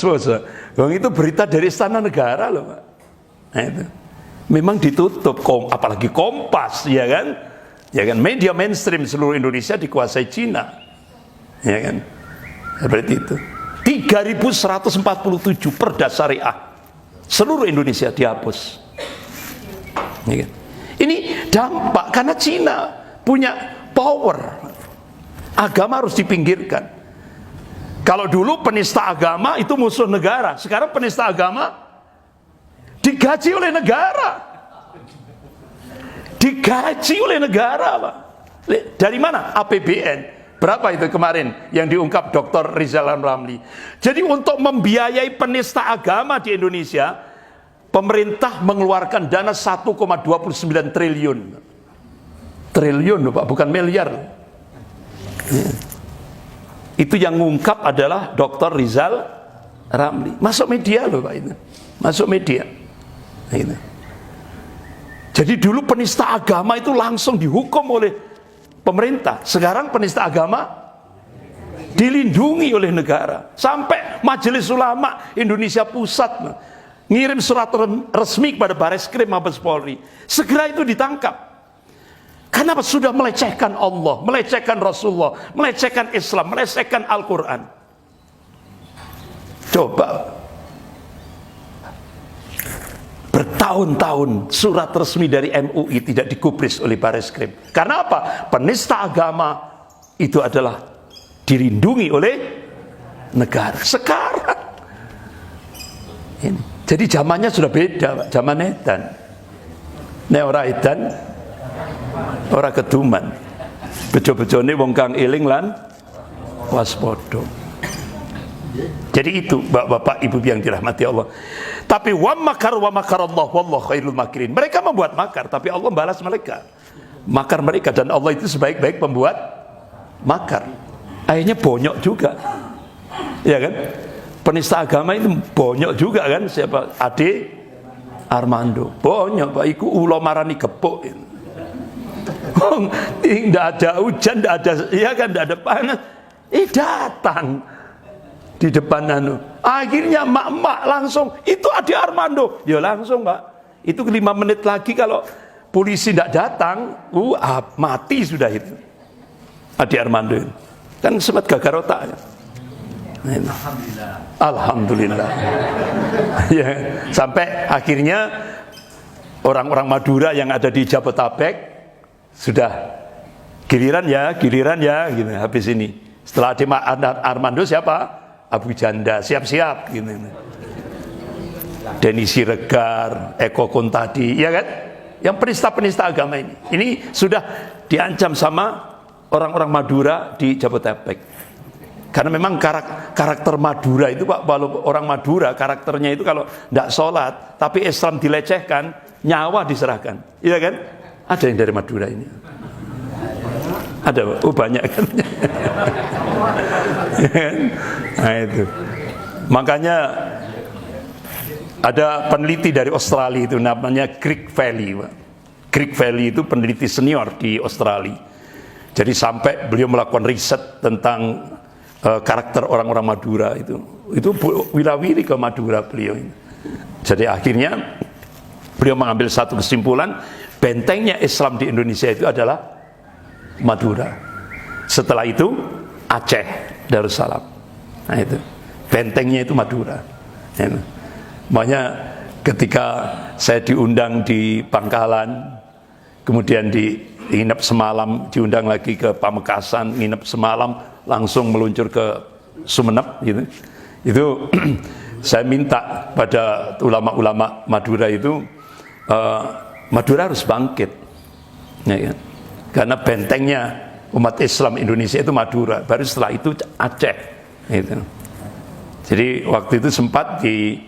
Itu berita dari Istana Negara loh, Pak. Nah, itu memang ditutup, apalagi Kompas, ya kan? Ya kan, media mainstream seluruh Indonesia dikuasai Cina, ya kan? Seperti itu. 3.147 perda syariah seluruh Indonesia dihapus. Ya kan? Ini dampak karena Cina punya power. Agama harus dipinggirkan. Kalau dulu penista agama itu musuh negara, sekarang penista agama digaji oleh negara. Digaji oleh negara, Pak. Dari mana? APBN. Berapa itu kemarin yang diungkap Dr. Rizal Ramli? Jadi untuk membiayai penista agama di Indonesia, pemerintah mengeluarkan dana 1,29 triliun. Triliun, Pak, bukan miliar. Itu yang mengungkap adalah Dr. Rizal Ramli. Masuk media loh, Pak, itu. Masuk media. Itu. Jadi dulu penista agama itu langsung dihukum oleh pemerintah. Sekarang penista agama dilindungi oleh negara. Sampai Majelis Ulama Indonesia Pusat ngirim surat resmi kepada Bareskrim Mabes Polri. Segera itu ditangkap. Karena sudah melecehkan Allah, melecehkan Rasulullah, melecehkan Islam, melecehkan Al-Quran. Coba, bertahun-tahun surat resmi dari MUI tidak digubris oleh Bareskrim. Karena apa? Penista agama itu adalah dilindungi oleh negara. Sekarang ini. Jadi zamannya sudah beda, Pak. Zaman edan. Nek ora edan, ora keduman. Bejo-bejone wong kang eling lan waspada. Jadi itu Bapak Ibu yang dirahmati Allah. Tapi wa makar Allah wallahu khairul makirin. Mereka membuat makar, tapi Allah balas mereka. Makar mereka, dan Allah itu sebaik-baik pembuat makar. Akhirnya bonyok juga. Ya kan? Penista agama itu bonyok juga kan. Siapa? Ade Armando. Bonyok, Pak, iku ulo marani gepuk. Tidak ada hujan, tidak ada, ya kan, tidak ada panas. Datang di depan akhirnya mak-mak langsung, itu Ade Armando. Ya langsung, Pak. Itu 5 menit lagi kalau polisi tidak datang, mati sudah itu Ade Armando. Kan sempat gagal otak ya. Alhamdulillah. Ya, sampai akhirnya orang-orang Madura yang ada di Jabodetabek sudah giliran ya gitu. Habis ini setelah Ade Armando siapa? Abu Janda, siap-siap gitu. Denny Siregar, Eko Kuntadi, ya kan? Yang penista-penista agama ini sudah diancam sama orang-orang Madura di Jabodetabek. Karena memang karakter Madura itu, Pak, kalau orang Madura karakternya itu kalau tidak sholat, tapi Islam dilecehkan, nyawa diserahkan, iya kan? Ada yang dari Madura ini? Ada, Pak? Oh, banyak kan? Nah itu, makanya ada peneliti dari Australia itu namanya Greg Valley, Pak. Greg Valley itu peneliti senior di Australia. Jadi sampai beliau melakukan riset tentang karakter orang-orang Madura itu wila-wili ke Madura beliau ini. Jadi akhirnya beliau mengambil satu kesimpulan, bentengnya Islam di Indonesia itu adalah Madura. Setelah itu Aceh, Darussalam. Nah itu bentengnya itu Madura. Makanya ketika saya diundang di Pangkalan, kemudian nginep semalam, diundang lagi ke Pamekasan, nginep semalam, langsung meluncur ke Sumeneb gitu. Itu saya minta pada ulama-ulama Madura itu, Madura harus bangkit, ya kan? Karena bentengnya umat Islam Indonesia itu Madura, baru setelah itu Aceh gitu. Jadi waktu itu sempat di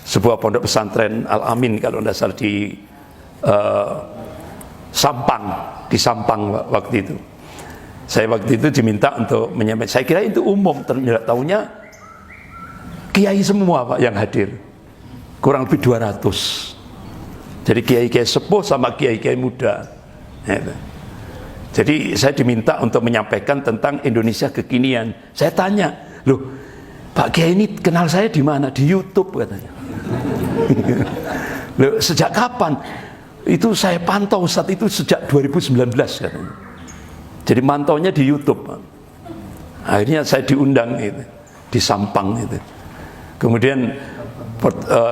sebuah pondok pesantren Al-Amin kalau tidak salah di Sampang waktu itu. Saya waktu itu diminta untuk menyampaikan. Saya kira itu umum, ternyata tahunya kiai semua, Pak, yang hadir. Kurang lebih 200. Jadi kiai-kiai sepuh sama kiai-kiai muda. Jadi saya diminta untuk menyampaikan tentang Indonesia kekinian. Saya tanya, loh, Pak Kiai ini kenal saya di mana? Di YouTube katanya. Loh, sejak kapan? Itu saya pantau saat itu sejak 2019 katanya. Jadi mantaunya di YouTube. Akhirnya saya diundang itu, di Sampang itu. Kemudian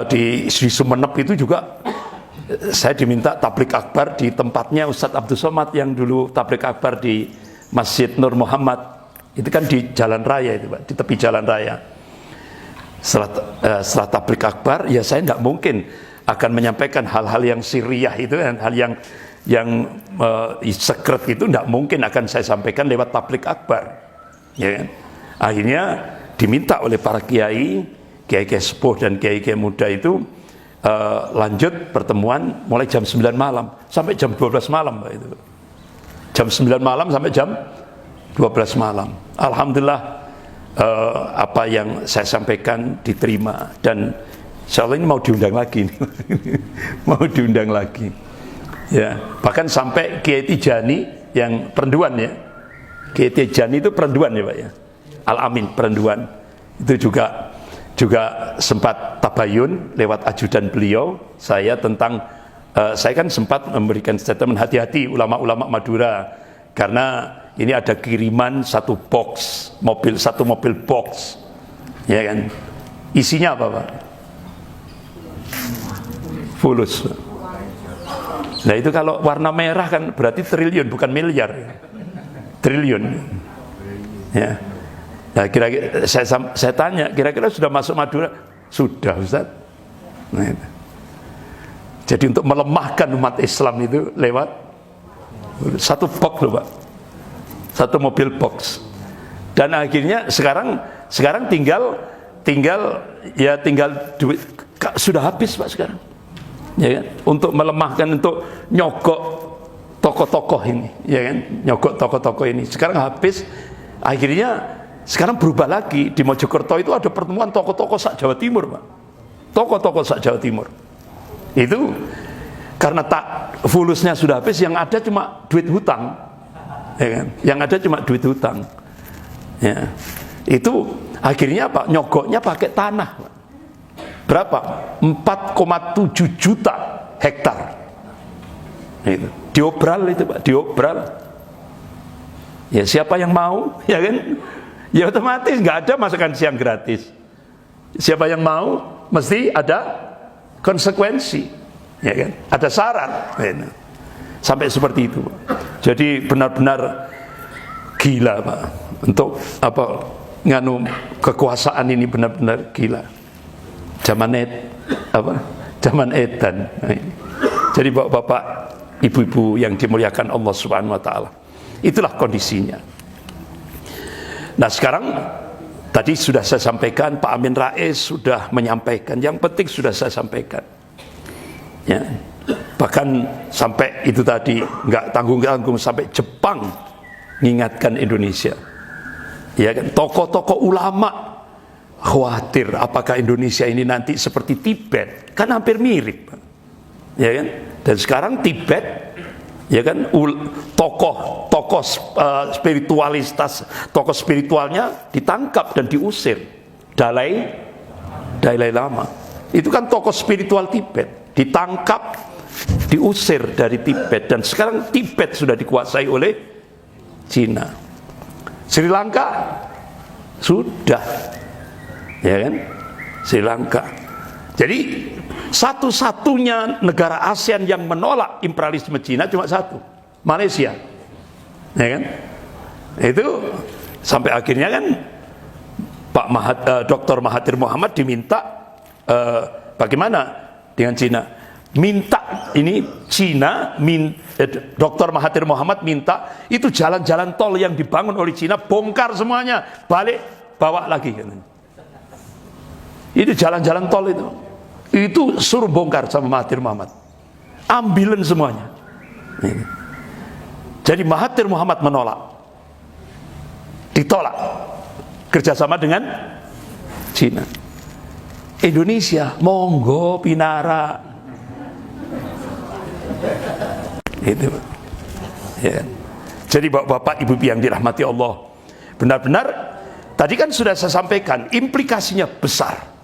di Sumenep itu juga saya diminta tablik akbar di tempatnya Ustadz Abdul Somad yang dulu tablik akbar di Masjid Nur Muhammad. Itu kan di jalan raya itu Pak, di tepi jalan raya. Setelah tablik akbar, ya saya tidak mungkin akan menyampaikan hal-hal yang sirriyah itu, dan hal yang secret itu tidak mungkin akan saya sampaikan lewat tablik akbar, ya kan? Akhirnya diminta oleh para kiai sepuh dan kiai muda itu lanjut pertemuan mulai jam 9 malam sampai jam 12 malam Pak, itu jam 9 malam sampai jam 12 malam. Alhamdulillah apa yang saya sampaikan diterima, dan insya Allah ini mau diundang lagi mau diundang lagi ya. Bahkan sampai Kiai Tijani yang perenduan ya, Kiai Tijani itu perenduan ya Pak ya, Al-Amin perenduan, itu juga sempat tabayun lewat ajudan beliau saya tentang saya kan sempat memberikan statement hati-hati ulama-ulama Madura, karena ini ada kiriman satu mobil box ya kan, isinya apa Pak? Fulus. Nah itu kalau warna merah kan berarti triliun, bukan miliar, triliun ya. Nah kira-kira saya tanya, kira-kira sudah masuk Madura? Sudah Ustaz. Nah, itu. Jadi untuk melemahkan umat Islam itu lewat satu box loh Pak, satu mobil box. Dan akhirnya sekarang tinggal duit sudah habis Pak sekarang, ya kan? Untuk melemahkan, untuk nyogok tokoh-tokoh ini, ya kan? Nyogok tokoh-tokoh ini sekarang habis. Akhirnya sekarang berubah lagi, di Mojokerto itu ada pertemuan tokoh-tokoh sak Jawa Timur Pak, tokoh-tokoh sak Jawa Timur. Itu karena fulusnya sudah habis, yang ada cuma duit hutang, ya kan? Yang ada cuma duit hutang, ya. Itu akhirnya Pak, nyogoknya pakai tanah Pak. Berapa? 4,7 juta hektar. Itu diobral itu Pak, diobral. Ya siapa yang mau, ya kan? Ya otomatis nggak ada masakan siang gratis. Siapa yang mau mesti ada konsekuensi, ya kan? Ada syarat, ya. Sampai seperti itu. Jadi benar-benar gila Pak, untuk apa nganu kekuasaan ini benar-benar gila. Zaman edan. Jadi bapak-bapak, ibu-ibu yang dimuliakan Allah Subhanahu wa taala, itulah kondisinya. Nah sekarang tadi sudah saya sampaikan, Pak Amin Rais sudah menyampaikan, yang penting sudah saya sampaikan ya. Bahkan sampai itu tadi nggak tanggung-tanggung, sampai Jepang mengingatkan Indonesia, ya kan? Tokoh-tokoh ulama khawatir apakah Indonesia ini nanti seperti Tibet, kan hampir mirip, ya kan? Dan sekarang Tibet, ya kan, tokoh spiritualnya ditangkap dan diusir. Dalai Lama itu kan tokoh spiritual Tibet, ditangkap, diusir dari Tibet, dan sekarang Tibet sudah dikuasai oleh Cina. Sri Lanka sudah, ya kan, Sri Lanka. Jadi satu-satunya negara ASEAN yang menolak imperialisme Cina cuma satu, Malaysia, ya kan? Itu sampai akhirnya kan Dr. Mahathir Mohamad diminta bagaimana dengan Cina, minta ini Dr. Mahathir Mohamad minta itu jalan-jalan tol yang dibangun oleh Cina bongkar semuanya, balik bawa lagi. Itu jalan-jalan tol itu suruh bongkar sama Mahathir Mohamad, ambilin semuanya. Jadi Mahathir Mohamad menolak, ditolak kerjasama dengan Cina. Indonesia monggo pinara, itu ya. Jadi bapak-bapak, ibu-ibu yang dirahmati Allah, benar-benar Tadi kan sudah saya sampaikan, implikasinya besar.